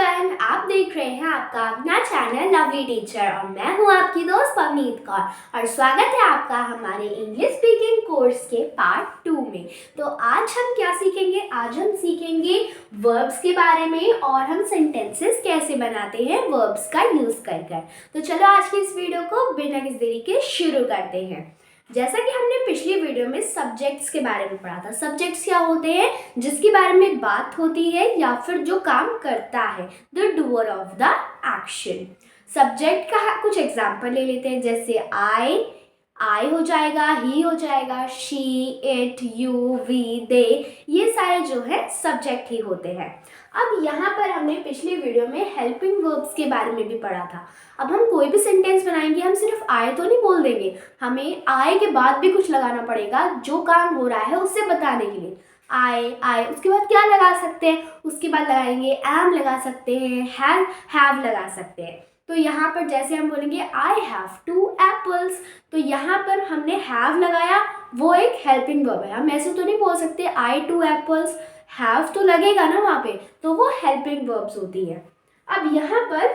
Everyone, आप देख रहे हैं आपका अपना चैनल लवली टीचर और मैं हूं आपकी दोस्त पवनीत कौर और स्वागत है आपका हमारे इंग्लिश स्पीकिंग कोर्स के पार्ट 2 में। तो आज हम क्या सीखेंगे? आज हम सीखेंगे वर्ब्स के बारे में और हम सेंटेंसेस कैसे बनाते हैं वर्ब्स का यूज कर। तो चलो आज की इस वीडियो को बिना किसी देरी के शुरू करते हैं। जैसा कि हमने पिछली वीडियो में सब्जेक्ट्स के बारे में पढ़ा था। सब्जेक्ट्स क्या होते हैं? जिसके बारे में बात होती है या फिर जो काम करता है, the doer of the action. Subject का कुछ एग्जाम्पल ले लेते हैं, जैसे आई हो जाएगा, ही हो जाएगा, शी, इट, यू, वी, दे, ये सारे जो है सब्जेक्ट ही होते हैं। अब यहाँ पर हमने पिछली वीडियो में हेल्पिंग वर्ब्स के बारे में भी पढ़ा था। अब हम कोई भी सेंटेंस बनाएंगे, हम सिर्फ आए तो नहीं बोल देंगे, हमें आए के बाद भी कुछ लगाना पड़ेगा जो काम हो रहा है उससे बताने के लिए। आए उसके बाद क्या लगा सकते हैं? उसके बाद लगाएंगे एम लगा सकते हैं, हैव लगा सकते हैं। तो यहाँ पर जैसे हम बोलेंगे आई हैव 2 एप्पल्स, तो यहाँ पर हमने हैव लगाया, वो एक हेल्पिंग वर्ब है। हम ऐसे तो नहीं बोल सकते आई 2 एप्पल्स, हैव तो लगेगा ना वहाँ पे, तो वो हेल्पिंग वर्ब्स होती है। अब यहाँ पर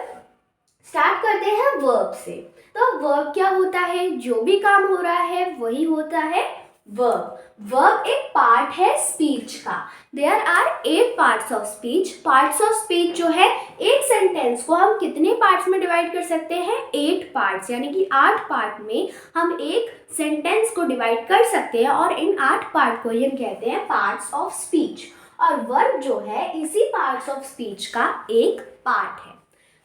स्टार्ट करते हैं वर्ब से। तो वर्ब क्या होता है? जो भी काम हो रहा है वही होता है वर्ब। वर्ब एक पार्ट है स्पीच का। There are 8 parts of speech. Parts of speech जो है, एक सेंटेंस को हम कितने पार्ट्स में डिवाइड कर सकते हैं? 8 पार्ट्स, यानी कि 8 पार्ट में हम एक सेंटेंस को डिवाइड कर सकते हैं और इन 8 पार्ट को हम कहते हैं पार्ट्स ऑफ स्पीच। और वर्ब जो है इसी पार्ट्स ऑफ स्पीच का एक पार्ट है।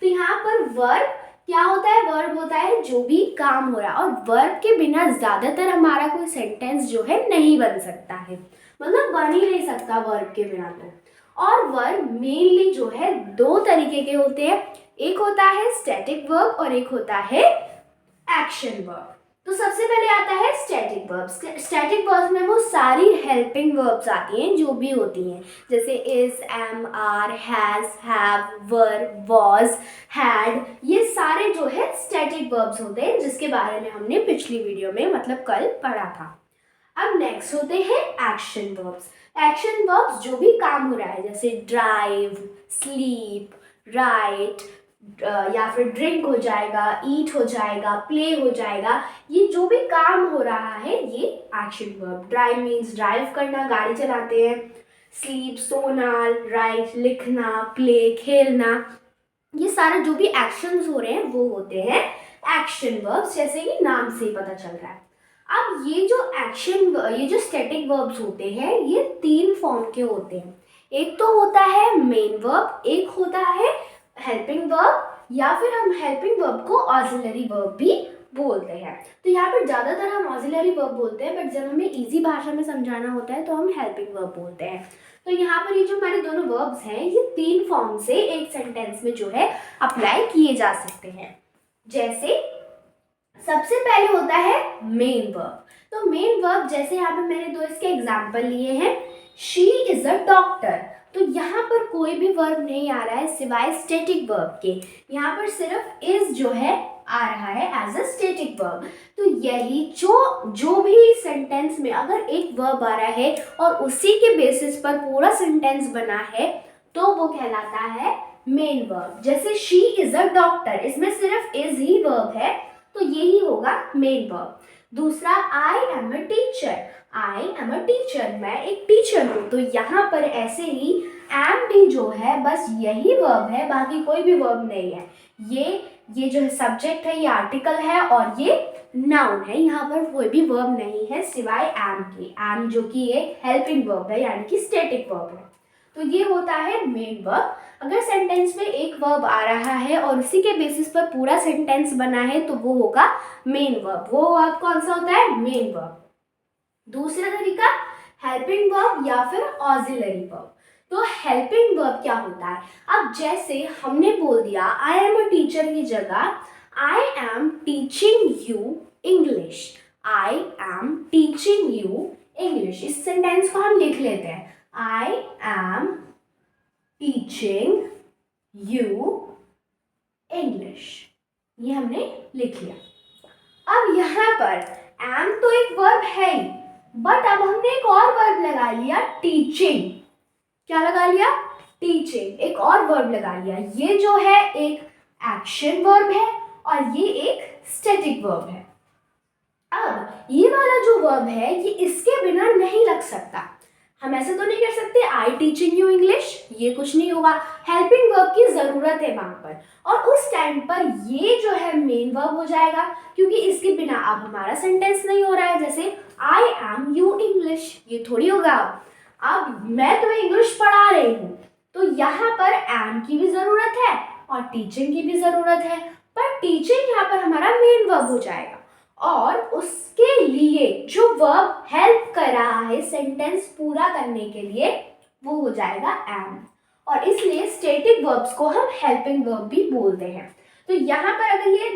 तो यहाँ पर वर्ब क्या होता है? वर्ब होता है जो भी काम हो रहा है, और वर्ब के बिना ज़्यादातर हमारा कोई सेंटेंस जो है नहीं बन सकता है, मतलब बन ही नहीं सकता वर्ब के बिना तो। और वर्ब मेनली जो है 2 तरीके के होते हैं, एक होता है स्टैटिक वर्ब और एक होता है एक्शन वर्ब। तो सबसे पहले आता है स्टैटिक वर्ब्स। स्टैटिक वर्ब्स में वो सारी हेल्पिंग वर्ब्स आती हैं जो भी होती हैं, जैसे is, am, are, has, have, were, was, had, ये सारे जो है स्टैटिक वर्ब्स होते हैं, जिसके बारे में हमने पिछली वीडियो में मतलब कल पढ़ा था। अब नेक्स्ट होते हैं एक्शन वर्ब्स। एक्शन वर्ब्स जो भी काम हो रहा है, जैसे ड्राइव, स्लीप, राइट, या फिर ड्रिंक हो जाएगा, ईट हो जाएगा, प्ले हो जाएगा, ये जो भी काम हो रहा है ये action verb. Drive means drive करना, गाड़ी चलाते हैं। स्लीप सोना, राइट लिखना, प्ले खेलना, ये सारे जो भी एक्शंस हो रहे हैं वो होते हैं एक्शन वर्ब्स, जैसे कि नाम से ही पता चल रहा है। अब ये जो स्टैटिक वर्ब्स होते हैं ये 3 फॉर्म के होते हैं। एक तो होता है मेन वर्ब, एक होता है हेल्पिंग वर्ब, या फिर हम हेल्पिंग वर्ब को ऑक्सिलरी वर्ब भी बोलते हैं। तो यहाँ पर ज़्यादातर हम ऑक्सिलरी वर्ब बोलते हैं, बट जब हमें इजी भाषा में समझाना होता है तो हम हेल्पिंग वर्ब बोलते हैं। तो यहाँ पर ये जो हमारे दोनों वर्ब्स हैं ये 3 फॉर्म से एक सेंटेंस में जो है अप्लाई किए जा सकते हैं। जैसे सबसे पहले होता है मेन वर्ब। तो मेन वर्ब, जैसे यहाँ पर मैंने 2 इसके एग्जाम्पल लिए हैं। शी इज अ डॉक्टर, तो यहाँ पर कोई भी वर्ब नहीं आ रहा है सिवाय स्टैटिक वर्ब के। यहाँ पर सिर्फ इज जो है आ रहा है एज अ स्टैटिक वर्ब। तो यही जो भी सेंटेंस में अगर एक वर्ब आ रहा है और उसी के बेसिस पर पूरा सेंटेंस बना है तो वो कहलाता है मेन वर्ब। जैसे शी इज अ डॉक्टर, इसमें सिर्फ इज ही वर्ब है, तो यही होगा मेन वर्ब। दूसरा, I am a teacher. I am a teacher, मैं एक टीचर हूँ, तो यहाँ पर ऐसे ही एम भी जो है बस यही वर्ब है, बाकी कोई भी वर्ब नहीं है। ये जो है सब्जेक्ट है, ये आर्टिकल है और ये नाउन है, यहाँ पर कोई भी वर्ब नहीं है सिवाय एम के। एम जो कि एक हेल्पिंग वर्ब है, यानी कि स्टैटिक वर्ब है। तो ये होता है मेन वर्ब। अगर सेंटेंस में एक वर्ब आ रहा है और उसी के बेसिस पर पूरा सेंटेंस बना है तो वो होगा मेन वर्ब। वो वर्ब कौन सा होता है? Main verb. दूसरा तरीका, हेल्पिंग वर्ब या फिर ऑक्सिलरी वर्ब। तो हेल्पिंग वर्ब क्या होता है? अब जैसे हमने बोल दिया आई एम अ टीचर की जगह I am teaching you English. I am teaching you English, इस सेंटेंस को हम लिख लेते हैं। I am teaching you English, ये हमने लिख लिया। अब यहाँ पर एम तो एक वर्ब है ही, बट अब हमने एक और वर्ब लगा लिया टीचिंग। क्या लगा लिया? टीचिंग एक और वर्ब लगा लिया। ये जो है एक एक्शन वर्ब है और ये एक स्टैटिक वर्ब है। अब ये वाला जो वर्ब है ये इसके बिना नहीं लग सकता। हम ऐसे तो नहीं कर सकते आई टीचिंग यू इंग्लिश, ये कुछ नहीं होगा। हेल्पिंग वर्ब की ज़रूरत है वहाँ पर, और उस टाइम पर ये जो है मेन वर्ब हो जाएगा, क्योंकि इसके बिना अब हमारा सेंटेंस नहीं हो रहा है। जैसे आई एम यू इंग्लिश, ये थोड़ी होगा। अब मैं तुम्हें इंग्लिश पढ़ा रही हूँ, तो यहाँ पर एम की भी ज़रूरत है और टीचिंग की भी ज़रूरत है, पर टीचिंग यहाँ पर हमारा मेन वर्ब हो जाएगा। और उसके लिए जो वर्ब हेल्प कर रहा है सेंटेंस पूरा करने के लिए, वो हो जाएगा एम। और इसलिए स्टैटिक वर्ब्स को हम हेल्पिंग वर्ब भी बोलते हैं। तो यहाँ पर अगर ये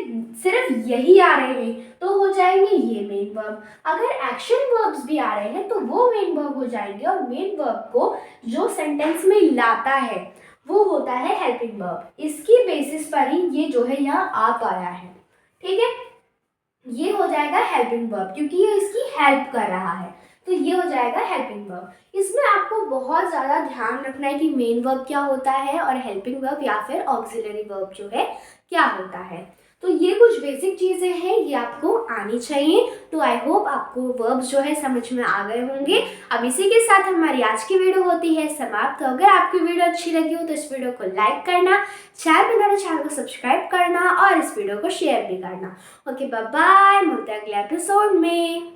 सिर्फ यही आ रहे हैं तो हो जाएंगे ये मेन वर्ब। अगर एक्शन वर्ब्स भी आ रहे हैं तो वो मेन वर्ब हो जाएंगे, और मेन वर्ब को जो सेंटेंस में लाता है वो होता है हेल्पिंग वर्ब। इसकी बेसिस पर ही ये जो है यहाँ आ पाया है। ठीक है, ये हो जाएगा हेल्पिंग वर्ब, क्योंकि ये इसकी हेल्प कर रहा है, तो ये हो जाएगा हेल्पिंग वर्ब। इसमें आपको बहुत ज़्यादा ध्यान रखना है कि मेन वर्ब क्या होता है और हेल्पिंग वर्ब या फिर ऑक्सिलरी वर्ब जो है क्या होता है। तो ये कुछ बेसिक चीज़ें हैं, ये आपको आनी चाहिए। तो आई होप आपको वर्ब्स जो है समझ में आ गए होंगे। अब इसी के साथ हमारी आज की वीडियो होती है समाप्त। तो अगर आपकी वीडियो अच्छी लगी हो तो इस वीडियो को लाइक करना, चैनल को सब्सक्राइब करना और इस वीडियो को शेयर भी करना। ओके, बाय बाय, मिलते हैं अगले एपिसोड में।